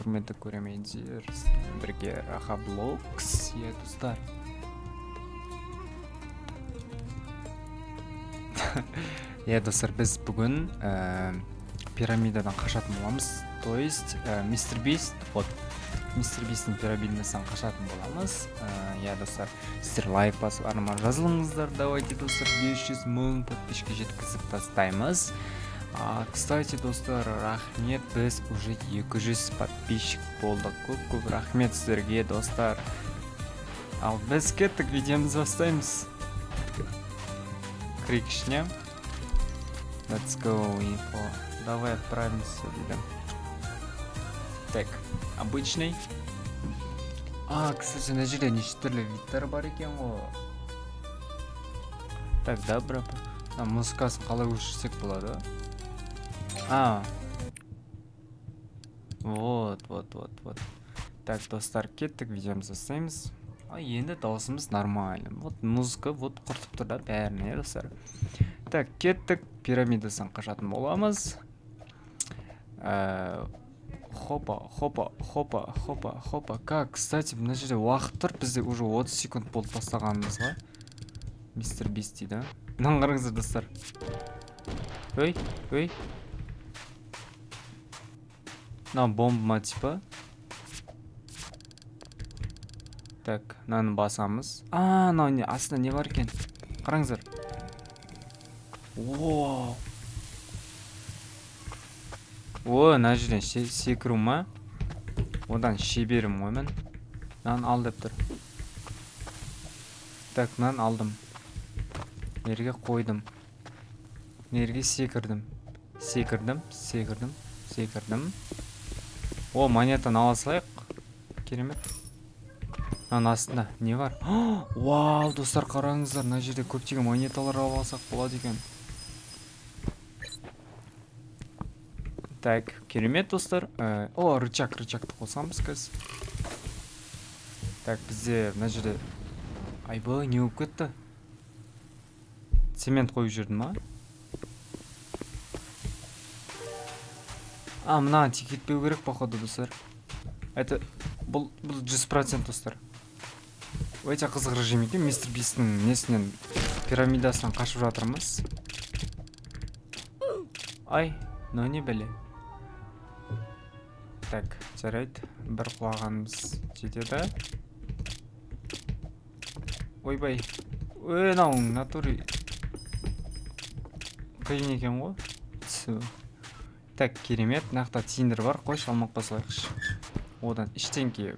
құрметті көрермендер, бірге Раха Блокс. Иә, достар. Иә, достар, біз бүгін пирамидадан қашатын боламыз. То есть, Мистер Бист, вот, Мистер Бистің пирамидасынан қашатын боламыз. Иә, достар, сіздер лайк басып, арнама жазылыңыздар. Давайте, достар, 500 мың подписчикке жеткізіп тастаймыз. Кстати, достар, рахмет, біз уже 200 подписчик болдық. Көп рахмет сіздерге, достар. Ал біз кеттік, видеомыз бастаймыз. Крик ішіне. Let's go, info. Давай отправимся, видим. Так, обычный. Кстати, на жерде неше түрлі видтер бар екен ғой. Так, да, брат. Музыкасын қалай өшірсек болады? Вот. Так, достар, кеттік, видеомыз жасаймыз. Енді даусымыз нормально. Вот музыка, вот құртып тұр да бәріне, достар. Так, кеттік, пирамидасын қашатын боламыз. Хопа. Как, кстати, мына жерде уақыт тұр, бізде уже 30 секунд болды бастағанымызға. Мистер Бист дейді. Мынаны қараңыздар, достар. Ой. Мына бомба типа. Так, мынаны басамыз. Мынау астында не бар екен? Қараңыздар. Мына жерден секіру ма? Одан шеберім ғой мен. Мынаны ал деп тұр. Так, мынаны алдым. Мерге қойдым. Мерге секірдім. Монетаны ала салайық. Керемет. Мынаның астында не бар? Вау, достар, қараңыздар, мына жерде көптеген монеталар алсақ болады екен. Так, керемет, достар. Рычагты қосамыз қазір. Так, бізде мына жерде айбай не болып кетті? Цемент қойып жүрдім ма? Мына тек кетпеу керек, походу, достар. Это бұл 100%, достар. Өте қызық режим екен. Мистер Бистің несінен пирамидасынан қашып жатырмыз. Но не біле. Так, жарайды. Бір құлағанымыз жетеді. Ойбай. Мынауың натури қиын екен ғой. Так, керемет. Нақта тиіндер бар. Қойшы алмақ басылайықшы. Одан іштенке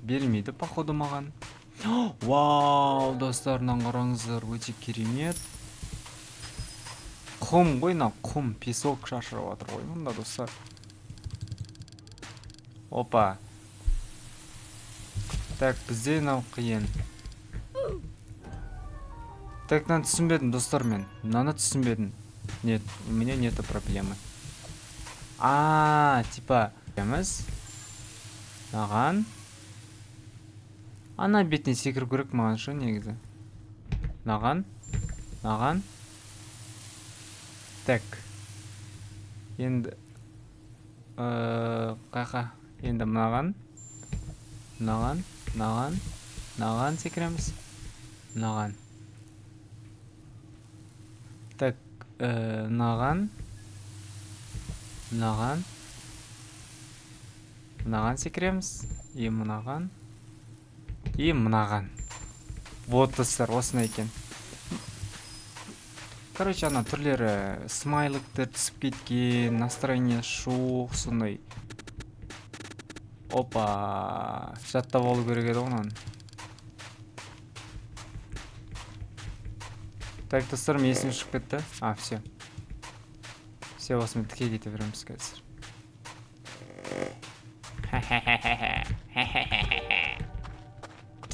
бермейді, походу, маған. Вау, достарынан қараңыздар, өте керемет. Құм ғой, құм, песок шашырап жатыр ғой мұнда, достар. Опа. Так, бізде мынау қиын. Так, мынаны түсінбедім, достар, мен. Мынаны түсінбедім. Нет, у меня нету проблемы. Типа, маған ана бетіне секіру керек маған шу негізі. Маған. Так. Енді қақа. Енді маған секіреміз. Маған. Так, маған секіреміз. И мынаған. Вот, достар, осындай екен. Короче, ана түрлері смайлықтар түсіп кеткен, настроение шоқ, сондай. Опа, жаттап алу керек еді онан. Так, достар, мен есім шығып кетті. Все. Все, осымен тіке кете береміз қазір.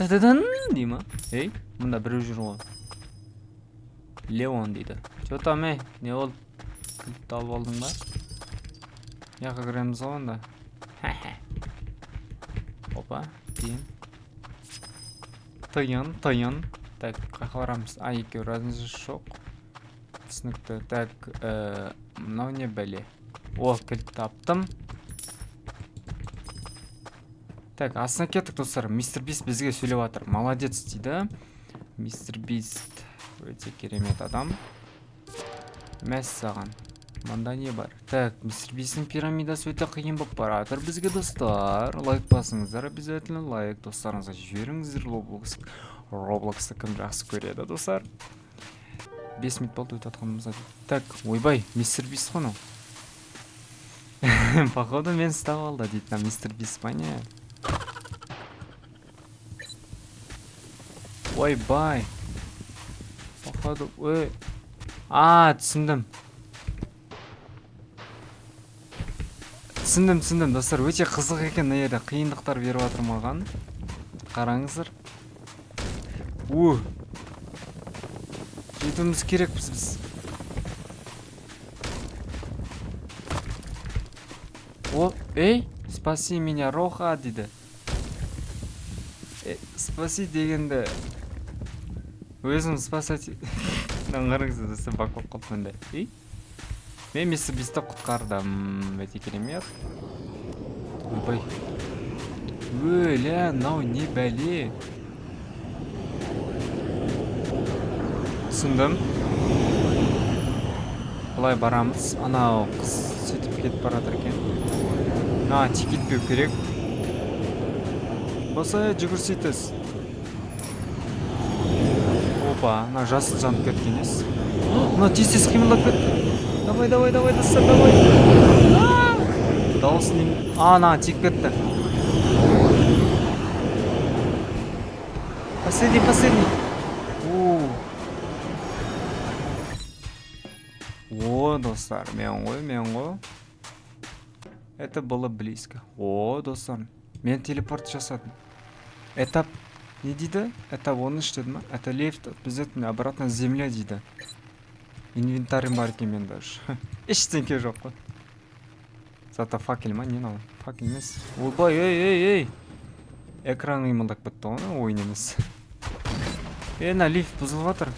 Та-да-дан дей ма? Мұнда біреу жүр ғой. Леон дейді. Чо там, не ол? Күлтті алып алдың ба? Яқа кіреміз оғанда. Опа, тыйын. Так, қақа барамыз. Екеу разница жоқ. Түсінікті. Так, мынау не бәле? Кілт таптым. Так, астына кеттік достар. Мистер Бист бізге сөйлеп жатыр. Молодец дейді. Мистер Бист өте керемет адам. Мәссаған. Мында не бар? Так, мистер Бистің пирамидасы өте қиын болып баратыр бізге достар. Лайк басыңыздар, обязательно лайк. Достарыңызға жіберіңіздер. Роблоксты кім жақсы көреді достар? 5 минут болды өтіп жатқанымызға. Так, ойбай, мистер Бист қой. Походу мен ұстап алды дейді мистер Бист па не? Ойбай. Походу, ой. Түсіндім. Түсіндім достар, өте қызық екен мына жерде қиындықтар беріп жатыр маған. Қараңыздар. Жетуіміз керек біз. Спаси меня, Роха дейді. Спаси дегенде өзім спасать. Қараңыздар достар, бақ болып қалып мында. Мен мистер Бистті құтқардым. Өте керемет. Ойбай. Ля, мынау не бәле. Түсіндім. Бұлай барамыз. Анау қыз сөйтіп кетіп баратыр екен. Тик кетпеу керек. Басай жүгірсейтіз. Опа, жасыл жанып кеткен ес. Тез қимылдап кетті. Давай, достар, давай. Дауыс неме? Тик кетті. Последний. Достар, мен ғой. Это было близко. Достар, мен телепорт жасадым. Этап не дейді? Этап 13 деді ма? Это лифт обязательно обратно земля дейді. Инвентарым бар екен мен даже. Ештеңке жоқ қой. Зато факел ма? Не мынау? Факел емес. Ойбай, ей. Экран қимылдап кетті ғой, ойын емес. Мына лифт бұзылып жатыр.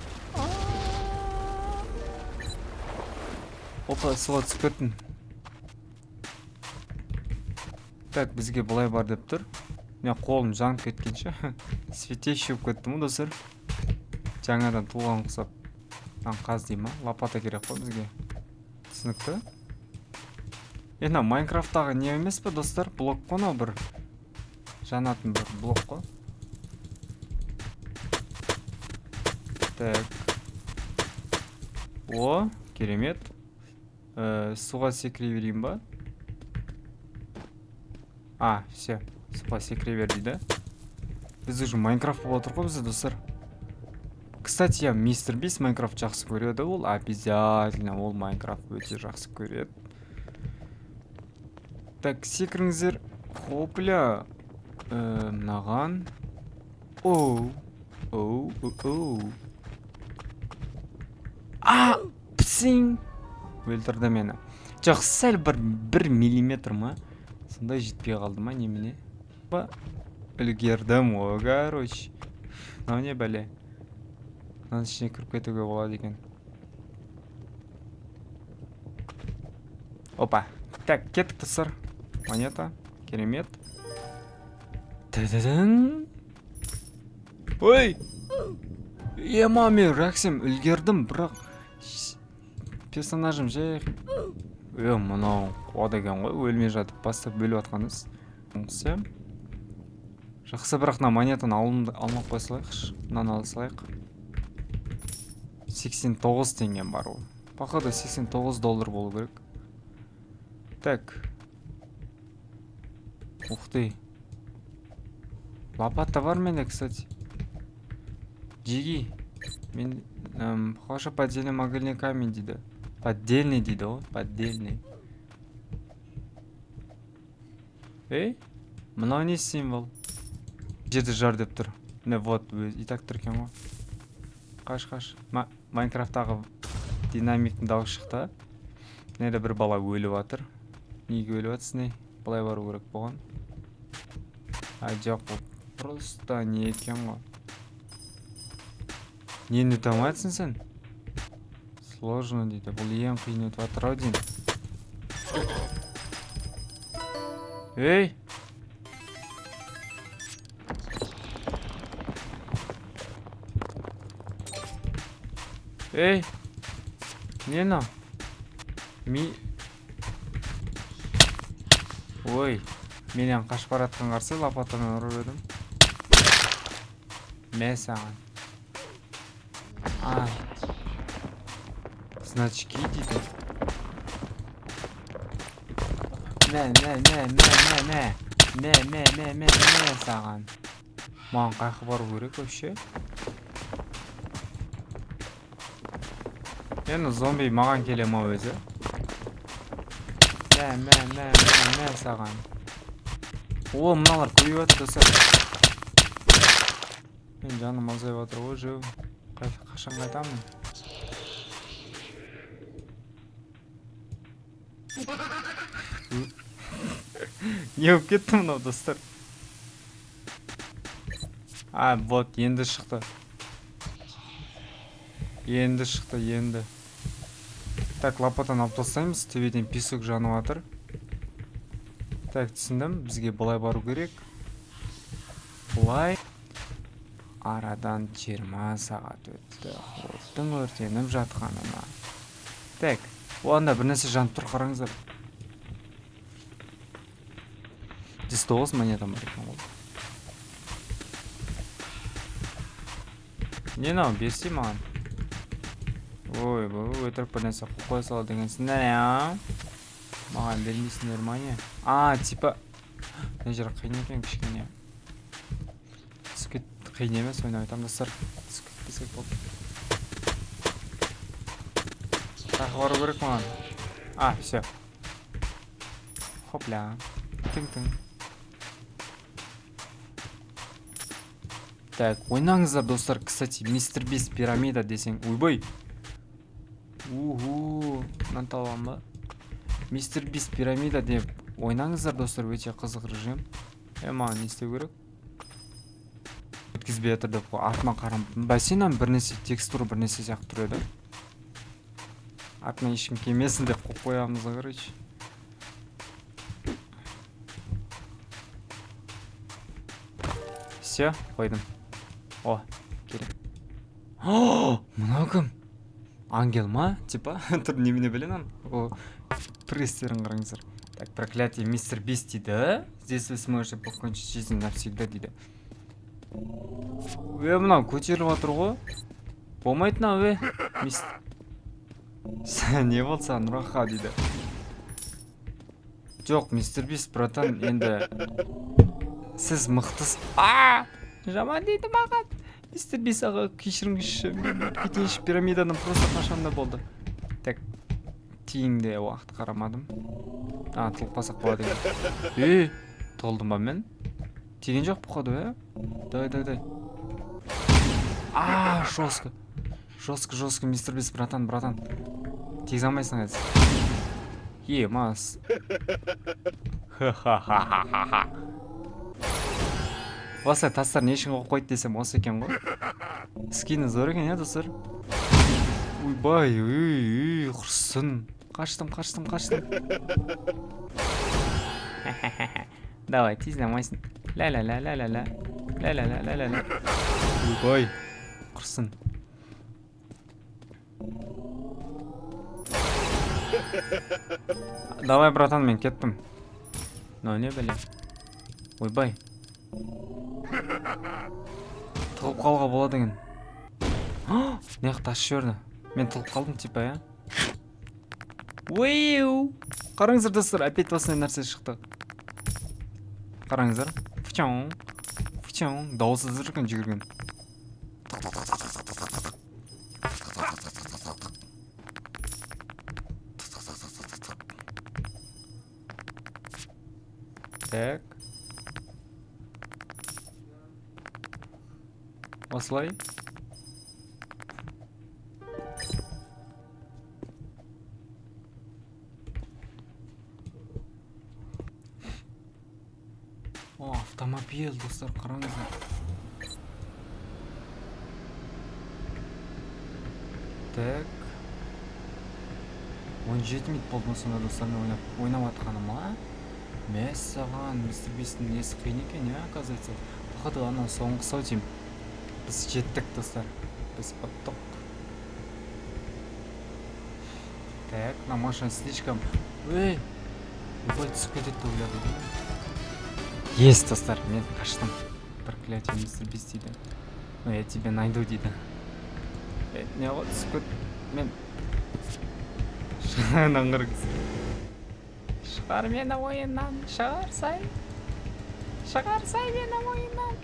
Опа, суға түсіп кеттім. Так, бізге бұлай бар деп тұр. Мен қолым жанып кеткенше. Светещий болып кеттім достар. Жаңадан туған құсап. Қаз дейм ма? Лопата керек қой бізге. Түсінікті. Майнкрафттағы не емес пе достар? Блок қой бір. Жанатын бір блок қой. Так. Керемет. Суға секіре берейін ба? Все. Суға секіре бер дейді. Біз уже Майнкрафт болып отыр ғой бізде достар. Кстати, мистер Бист Майнкрафт жақсы көреді. Ол обязательно ол Майнкрафт өте жақсы көреді. Так, секіріңіздер. Хопля. Мынаған. Псing. Өлтірді мені. Жоқ, сәл бір миллиметр ма? Сондай жетпей қалды ма немене? Үлгердім короче. Мынау не бәле? Мынаның ішіне кіріп кетуге болады екен. Опа. Так, кеттік достар. Монета. Керемет. Та-да-дан. Ой! Мен рәксем үлгердім, бірақ персонажым жай... Мынау қуадеген ғой, өлмей жатып бастап бөліп атқаныз. Жақсы, бірақ монетаны алмақ қойсылайықшы. Мынаны алсылайық. 89 теңгем бар ол. Походу $89 болу керек. Так. Ух ты. Лопата бар менде, кстати. Жиги. Мен похоже поддельный могильный камень дейді. Поддельный дейді ғой, поддельный. Мынау не символ? Жерді жар деп тұр. Вот, и так тұр екен ғой. Қаш. Майнкрафттағы динамиктің дауысы шықты. Неде бір бала өліп жатыр. Неге өліп жатсың не? Бұлай бару керек болған. Жоқ, просто не екен ғой. Нені өте алмайсың сен? Сложно дейді. Бұл ең қиын өтіп жатыр ау деймін. Ей, не мынау? Ой, менен қашып баратқан қарсы лопатамен ұрып едім. Мә саған. Значки дейді. Мә саған. Маған қайқы бару керек вообще. Енді зомби маған келе ма өзі? Мә саған. О, мыналар көбейіп жатыр достар. Мен жаным азайып жатыр ғой жау. Қашан қайтамын? Не болып кетті мынау достар? Вот, енді шықты. Енді. Так, лопатаны алып тастаймыз. Төбеден песок жанып жатыр. Так, түсіндім. Бізге былай бару керек. Былай. Арадан 20 сағат өтті. Оттың өртеніп жатқанына. Так, оғанда бір нәрсе жанып тұр, қараңыздар. 109 монета бар екен ғой. Не мынау, берсей маған. Ой, өтірік бір нәрсе қоя сала дегенсіңдер, я? Маған бермейсіңдер ма не? Типа мына жер қиын екен кішкене. Түсіп қиын емес, ойнап айтамын достар. Түсіп кетпесек болды. Қайқы бару керек маған. Все. Хопля. Тың-тың. Так, ойнаңыздар достар. Кстати, Мистер Бист пирамида десең. Ойбой. Мынаны табам ба? Мистер Бист пирамида деп ойнаңыздар достар, өте қызық режим. Маған не істеу керек? Өткізбей жатыр деп артыма қарам. Бассейннан бір нәрсе текстура бір нәрсе сияқты тұр еді. Артына ешкім келмесін деп қойамыз, короче. Все, қойдым. О, керек. Мынау кім? Ангел ма? Типа, тұр немене білемін? Престерін қараңыздар. Так, проклятие Мистер Бист дейді. Здесь вы сможете покончить жизнь навсегда дейді. Мынау көтеріліп жатыр ғой. Болмайтын ау, не болса Нұраха дейді. Жоқ, Мистер Бист, братан, енді сіз мықтысыз. Жаман дейді маған. Мистер Бист аға, кешіріңізші, кетейінші пирамиданың просто қашанда болды. Так, тиіңде уақыт қарамадым. Тылықпасақ болады екен. Толдым ба мен? Тиген жоқ бұқады, Давай. Жестко, Мистер Бист, братан. Тегіз алмайсың әз. Мас. Ха-ха-ха-ха-ха. Осылай тастар не үшін қойып қойды десем осы екен ғой. Скині зор екен, достар. Ойбай, құрсын. Қаштым. Давай, тезлемайсың. Ля-ля-ля. Ойбай, құрсын. Давай, братан, мен кеттім. Не білем. Ойбай. Тығып қалға болады екен. Неғып тасып жіберді. Мен тығып қалдым типа, я? Қараңыздар достар, опять осындай нәрсе шықты. Қараңыздар. Фучаң. Дауысыз жүрген жүгірген. Так. Осылай. Автомобиль, достар, қараңыздар. Так. 17 минут болды ма сонда достармен ойнап атқаным, Мәссаған, Мистер Бисттің несі қиын екен, оказывается. Походу, анау соңғы сау деймін. Біз жеттік, достар. Біз ұттық. Так, на машина слишком... Эй! Ебать, түсіп кетеді деп ойладым. Есть, достар, мен қаштым. Проклятие, мистер Бист дейді. Ну, я тебя найду дейді. Не ғой түсіп кет... Мен... Шығарынан қырғыз. Шығар мені ойыннан, шығарсай. Шығарсай мені ойыннан.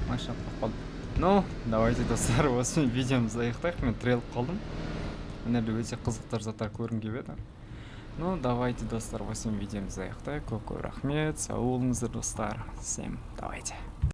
Машина қалды. Ну, давайте, достар, осы видеомызды аяқтайық. Мен тіреліп қалдым. Міне өте қызықтар заттар көргім келіп еді. Ну, давайте, достар, осы видеомызды аяқтайық. Көп рахмет. Сау болыңыздар, достар. Всем давайте.